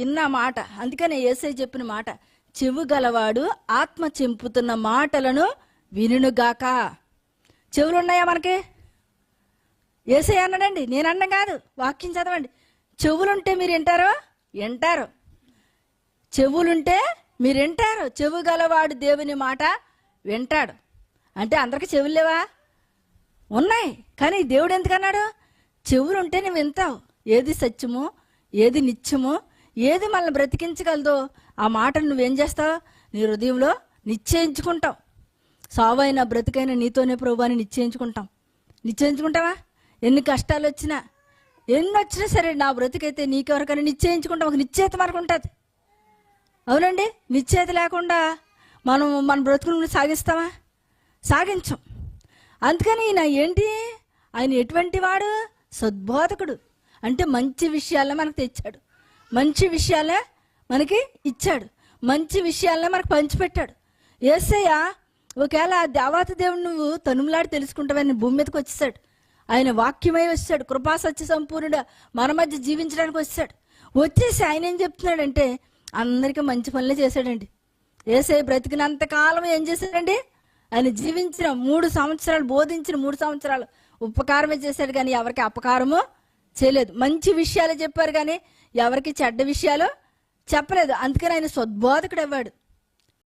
ఇన్న మాట. అందుకనే యేసయ్య చెప్పిన మాట, చెవు గలవాడు ఆత్మ చెంపుతున్న మాటలను వినుగాక. చెవులు ఉన్నాయా మనకి? యేసయ్య అన్నాడండి, నేను అన్న కాదు, వాక్యం చదవండి. చెవులుంటే మీరు వింటారు. చెవులుంటే మీరు వింటారు. చెవు గలవాడు దేవుని మాట వింటాడు. అంటే అందరికి చెవులు లేవా? ఉన్నాయి. కానీ దేవుడు ఎందుకన్నాడు? చెవులుంటే నువ్వు వింటావు. ఏది సత్యమో, ఏది నిత్యమో, ఏది మనల్ని బ్రతికించగలదో ఆ మాటను నువ్వేం చేస్తావు? నీ హృదయంలో నిశ్చయించుకుంటావు. సావైనా బ్రతికైనా నీతోనే ప్రభు అని నిశ్చయించుకుంటావా? ఎన్ని కష్టాలు వచ్చినా, ఎన్ని వచ్చినా సరే, నా బ్రతికైతే నీకెవరికైనా నిశ్చయించుకుంటాం. ఒక నిశ్చయిత మనకు ఉంటుంది. అవునండి, నిశ్చయిత లేకుండా మనం మన బ్రతుకును సాగిస్తామా? సాగించం. అందుకని ఆయన ఎటువంటి వాడు? సద్బోధకుడు. అంటే మంచి విషయాలే మనకు తెచ్చాడు, మంచి విషయాలే మనకి ఇచ్చాడు, మంచి విషయాలనే మనకు పంచిపెట్టాడు. యేసయ్య ఒకవేళ ఆ దేవత దేవుడు నువ్వు తనుములాడి తెలుసుకుంటావని భూమి మీదకి వచ్చేసాడు. ఆయన వాక్యమై వచ్చాడు, కృపాసత్య సంపూర్ణుడు మన మధ్య జీవించడానికి వచ్చేసి ఆయన ఏం చెప్తున్నాడంటే అందరికీ మంచి పనులే చేశాడండి. యేసయ్య బ్రతికినంతకాలం ఏం చేశాడండి? ఆయన జీవించిన 3 సంవత్సరాలు, బోధించిన 3 సంవత్సరాలు ఉపకారమే చేశాడు, కానీ ఎవరికి అపకారము చేయలేదు. మంచి విషయాలు చెప్పారు కానీ ఎవరికి చెడ్డ విషయాలు చెప్పలేదు. అందుకని ఆయన సద్బోధకుడు అవ్వాడు.